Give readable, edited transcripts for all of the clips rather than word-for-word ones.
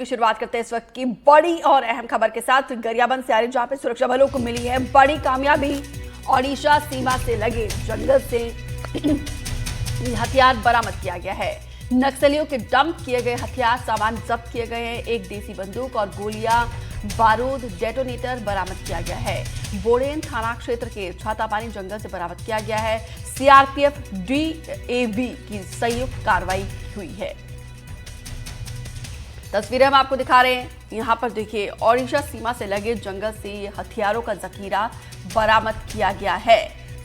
की शुरुआत करते हैं इस वक्त की बड़ी और अहम खबर के साथ गरियाबंद से आ रही, जहां पे सुरक्षा बलों को मिली है बड़ी कामयाबी। ओडिशा सीमा से लगे जंगल से हथियार बरामद किया गया है। नक्सलियों के डंप किए गए हथियार सामान जब्त किए गए हैं। एक देसी बंदूक और गोलियां, बारूद, डेटोनेटर बरामद किया गया है। बोडेन थाना क्षेत्र के छातापानी जंगल से बरामद किया गया है। सीआरपीएफ डीएवी की संयुक्त कार्रवाई हुई है। तस्वीरें हम आपको दिखा रहे हैं। यहाँ पर देखिए, ओडिशा सीमा से लगे जंगल से ये हथियारों का जखीरा बरामद किया गया है।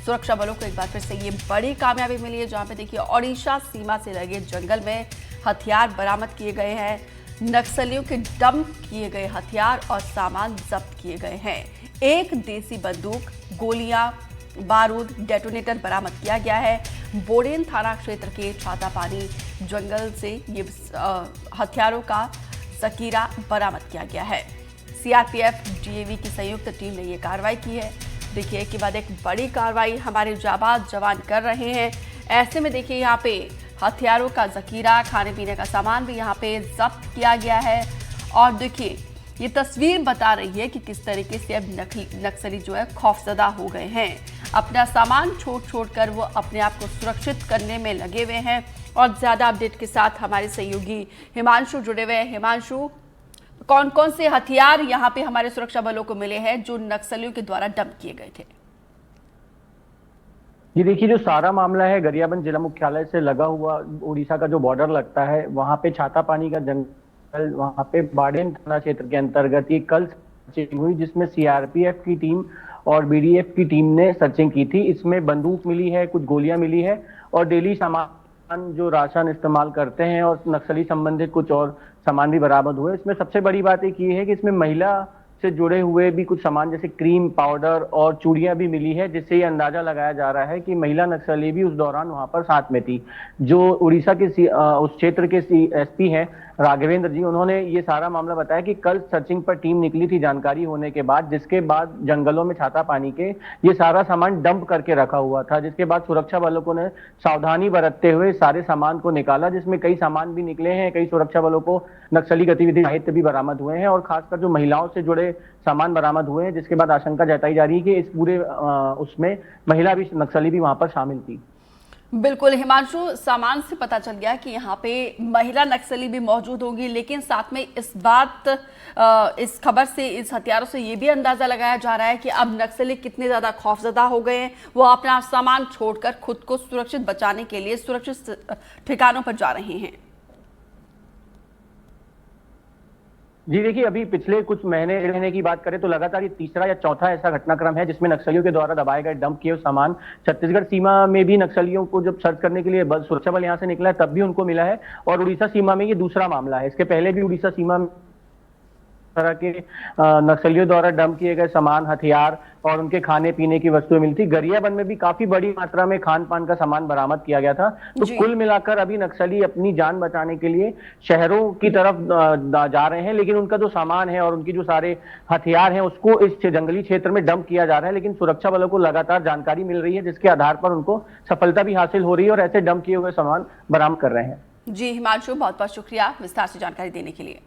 सुरक्षा बलों को एक बार फिर से ये बड़ी कामयाबी मिली है, जहाँ पे देखिए ओडिशा सीमा से लगे जंगल में हथियार बरामद किए गए हैं। नक्सलियों के डंप किए गए हथियार और सामान जब्त किए गए हैं। एक देसी बंदूक, गोलियां, बारूद, डेटोनेटर बरामद किया गया है। बोडेन थाना क्षेत्र के छातापानी जंगल से ये हथियारों का जखीरा बरामद किया गया है। सीआरपीएफ डीएवी की संयुक्त टीम ने ये कार्रवाई की है। देखिए, एक के बाद एक बड़ी कार्रवाई हमारे जाबाज जवान कर रहे हैं। ऐसे में देखिए, यहाँ पे हथियारों का जखीरा, खाने पीने का सामान भी यहाँ पे जब्त किया गया है। और देखिए, ये तस्वीर बता रही है कि किस तरीके से अब नक्सली जो है खौफजदा हो गए हैं। अपना सामान छोड़ कर वो अपने आप को सुरक्षित करने में लगे हुए हैं। और ज्यादा अपडेट के साथ हमारे सहयोगी हिमांशु जुड़े हुए हैं। हिमांशु, कौन कौन से हथियार यहाँ पे हमारे सुरक्षा बलों को मिले हैं जो नक्सलियों के द्वारा डंप किए गए थे? ये देखिए, जो सारा मामला है गरियाबंद जिला मुख्यालय से लगा हुआ उड़ीसा का जो बॉर्डर लगता है, वहां पे छातापानी का जंगल, वहां पे बाडेन थाना क्षेत्र के अंतर्गत ये कल सर्चिंग हुई, जिसमें सीआरपीएफ की टीम और बीडीएफ की टीम ने सर्चिंग की थी। इसमें बंदूक मिली है, कुछ गोलियां मिली है और डेली सामान जो राशन इस्तेमाल करते हैं और नक्सली संबंधित कुछ और सामान भी बरामद हुए। इसमें सबसे बड़ी बात एक ये है कि इसमें महिला से जुड़े हुए भी कुछ सामान जैसे क्रीम पाउडर और चूड़ियां भी मिली है, जिससे ये अंदाजा लगाया जा रहा है कि महिला नक्सली भी उस दौरान वहां पर साथ में थी। जो उड़ीसा के उस क्षेत्र के एसपी हैं राघवेंद्र जी, उन्होंने ये सारा मामला बताया कि कल सर्चिंग पर टीम निकली थी जानकारी होने के बाद, जिसके बाद जंगलों में छातापानी के ये सारा सामान डंप करके रखा हुआ था। जिसके बाद सुरक्षा बलों ने सावधानी बरतते हुए सारे सामान को निकाला, जिसमें कई सामान भी निकले हैं। कई सुरक्षा बलों को नक्सली गतिविधि साहित्य भी बरामद हुए हैं और खासकर जो महिलाओं से जुड़े सामान बरामद हुए हैं, जिसके बाद आशंका जताई जा रही है कि इस पूरे उसमें महिला भी नक्सली भी वहां पर शामिल थी। बिल्कुल हिमांशु, सामान से पता चल गया कि यहाँ पे महिला नक्सली भी मौजूद होंगी, लेकिन साथ में इस खबर से, इस हथियारों से ये भी अंदाजा लगाया जा रहा है कि अब नक्सली कितने ज्यादा खौफजदा हो गए हैं। वो अपना सामान छोड़कर खुद को सुरक्षित बचाने के लिए सुरक्षित ठिकानों पर जा रहे हैं। जी देखिए, अभी पिछले कुछ महीने की बात करें तो लगातार ये तीसरा या चौथा ऐसा घटनाक्रम है जिसमें नक्सलियों के द्वारा दबाए गए डंप किए सामान छत्तीसगढ़ सीमा में भी नक्सलियों को जब सर्च करने के लिए सुरक्षा बल यहाँ से निकला है तब भी उनको मिला है। और उड़ीसा सीमा में ये दूसरा मामला है। इसके पहले भी उड़ीसा सीमा में तरह के नक्सलियों द्वारा डंप किए गए सामान, हथियार और उनके खाने पीने की वस्तुएं मिलती। गरियाबंद में भी काफी बड़ी मात्रा में खान पान का सामान बरामद किया गया था। तो कुल मिलाकर अभी नक्सली अपनी जान बचाने के लिए शहरों की तरफ जा रहे हैं, लेकिन उनका जो सामान है और उनकी जो सारे हथियार हैं उसको इस जंगली क्षेत्र में डंप किया जा रहा है। लेकिन सुरक्षा बलों को लगातार जानकारी मिल रही है, जिसके आधार पर उनको सफलता भी हासिल हो रही है और ऐसे डंप किए हुए सामान बरामद कर रहे हैं। जी हिमांशु, बहुत बहुत शुक्रिया विस्तार से जानकारी देने के लिए।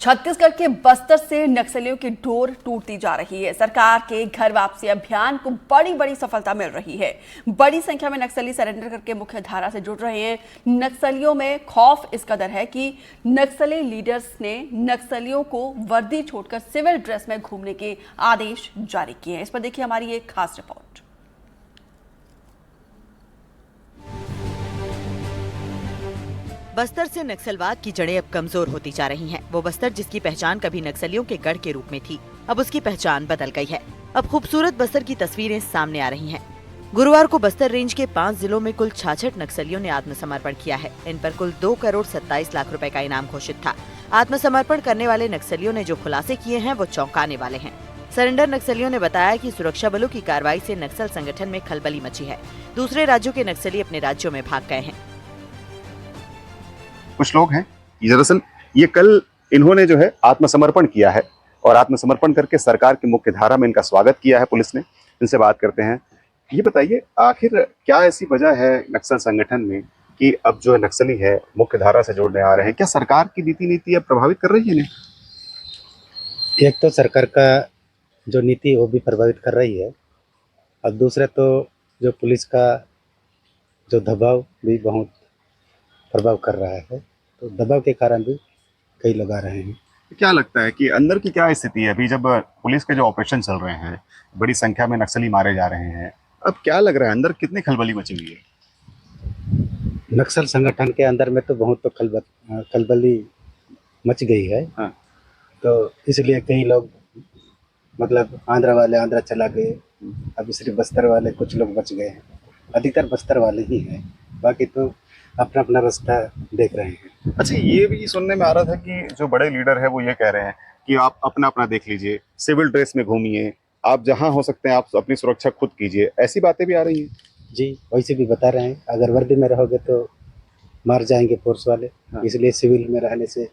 छत्तीसगढ़ के बस्तर से नक्सलियों की डोर टूटती जा रही है। सरकार के घर वापसी अभियान को बड़ी सफलता मिल रही है। बड़ी संख्या में नक्सली सरेंडर करके मुख्य धारा से जुड़ रहे हैं। नक्सलियों में खौफ इस कदर है कि नक्सली लीडर्स ने नक्सलियों को वर्दी छोड़कर सिविल ड्रेस में घूमने के आदेश जारी किए हैं। इस पर देखिए हमारी एक खास रिपोर्ट। बस्तर से नक्सलवाद की जड़ें अब कमजोर होती जा रही हैं। वो बस्तर जिसकी पहचान कभी नक्सलियों के गढ़ के रूप में थी, अब उसकी पहचान बदल गई है। अब खूबसूरत बस्तर की तस्वीरें सामने आ रही हैं। गुरुवार को बस्तर रेंज के 5 जिलों में कुल 66 नक्सलियों ने आत्मसमर्पण किया है। इन पर कुल 2,27,00,000 रुपए का इनाम घोषित था। आत्मसमर्पण करने वाले नक्सलियों ने जो खुलासे किए हैं वो चौंकाने वाले हैं। सरेंडर नक्सलियों ने बताया कि सुरक्षा बलों की कार्रवाई से नक्सल संगठन में खलबली मची है। दूसरे राज्यों के नक्सली अपने राज्यों में भाग गए हैं। कुछ लोग हैं दरअसल ये कल इन्होंने जो है आत्मसमर्पण किया है और आत्मसमर्पण करके सरकार की मुख्य धारा में इनका स्वागत किया है पुलिस ने। इनसे बात करते हैं। ये बताइए, आखिर क्या ऐसी वजह है नक्सल संगठन में कि अब जो नक्सली है मुख्य धारा से जोड़ने आ रहे हैं, क्या सरकार की नीति अब प्रभावित कर रही है इन्हें? एक तो सरकार का जो नीति वो भी प्रभावित कर रही है, और दूसरा तो जो पुलिस का जो दबाव भी बहुत प्रभाव कर रहा है, तो दबाव के कारण भी कई लोग आ रहे हैं। क्या लगता है कि अंदर की क्या स्थिति है अभी, जब पुलिस के जो ऑपरेशन चल रहे हैं, बड़ी संख्या में नक्सली मारे जा रहे हैं, अब क्या लग रहा है अंदर कितनी खलबली मची हुई है? नक्सल संगठन के अंदर में तो बहुत तो खलबली मच गई है। हाँ। तो इसलिए कई लोग मतलब आंध्र वाले आंध्र चला गए, अभी सिर्फ बस्तर वाले कुछ लोग बच गए हैं। अधिकतर बस्तर वाले ही हैं, बाकी तो अपना अपना रास्ता देख रहे हैं। अच्छा, ये भी सुनने में आ रहा था कि जो बड़े लीडर है वो ये कह रहे हैं कि आप अपना अपना देख लीजिए, सिविल ड्रेस में घूमिए, आप जहां हो सकते हैं आप अपनी सुरक्षा खुद कीजिए, ऐसी बातें भी आ रही हैं। जी, वैसे भी बता रहे हैं, अगर वर्दी में रहोगे तो मार जाएंगे पुलिस वाले। हाँ। इसलिए सिविल में रहने से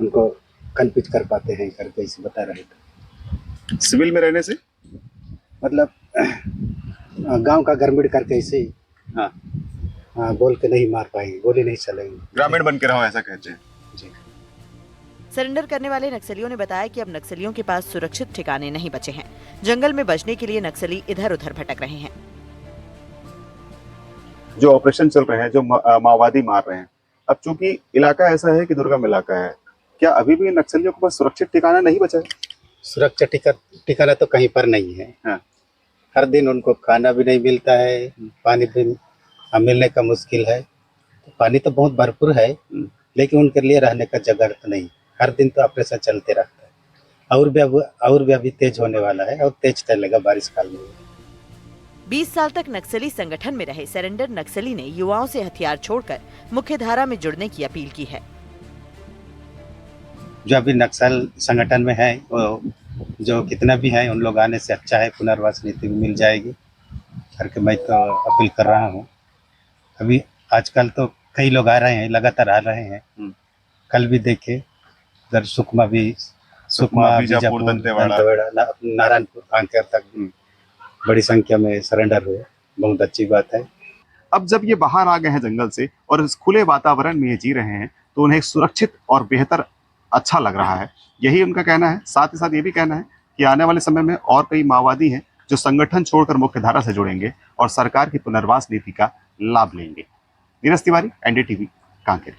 उनको कल्पित कर पाते हैं करके ऐसे बता रहे थे। सिविल में रहने से मतलब गांव का गरमिड़ करके ऐसे ही हाँ, बोल के नहीं मार पाएंगे, गोली नहीं चलेंगे। ग्रामीण बन के रहो, ऐसा कहते हैं। जी। सरेंडर करने वाले नक्सलियों ने बताया कि अब नक्सलियों के पास सुरक्षित ठिकाने नहीं बचे हैं। जंगल में बचने के लिए नक्सली इधर उधर भटक रहे हैं। जो ऑपरेशन चल रहे हैं, जो माओवादी मार रहे हैं, अब चूंकि इलाका ऐसा है कि दुर्गम इलाका है, क्या अभी भी नक्सलियों के पास सुरक्षित ठिकाना नहीं बचा है? सुरक्षा ठिकाना तो कहीं पर नहीं है। हाँ। हर दिन उनको खाना भी नहीं मिलता है, पानी भी मिलने का मुश्किल है। तो पानी तो बहुत भरपूर है, लेकिन उनके लिए रहने का जगह तो नहीं। हर दिन तो ऑपरेशन चलते रहता है, और भी अभी तेज होने वाला है, और तेज चलेगा बारिश काल में। 20 साल तक नक्सली संगठन में रहे सरेंडर नक्सली ने युवाओं से हथियार छोड़कर मुख्य धारा में जुड़ने की अपील की है। जो अभी नक्सल संगठन में है, वो जो कितना भी है, उन लोग आने से अच्छा है, पुनर्वास नीति मिल जाएगी करके मैं तो अपील कर रहा हूँ। अभी आजकल तो कई लोग आ रहे हैं, लगातार आ रहे हैं। कल भी देखे उधर सुकमा, बीजापुर, दंतेवाड़ा, नारायणपुर, कांकेर तक बड़ी संख्या में सरेंडर हुए। बहुत अच्छी बात है। अब जब ये बाहर आ गए हैं जंगल से और इस खुले वातावरण में ये जी रहे हैं, तो उन्हें सुरक्षित और बेहतर अच्छा लग रहा है, यही उनका कहना है। साथ ही साथ ये भी कहना है कि आने वाले समय में और कई माओवादी हैं जो संगठन छोड़कर मुख्य धारा से जुड़ेंगे और सरकार की पुनर्वास नीति का लाभ लेंगे। नीरज तिवारी, एनडीटीवी, कांकेर।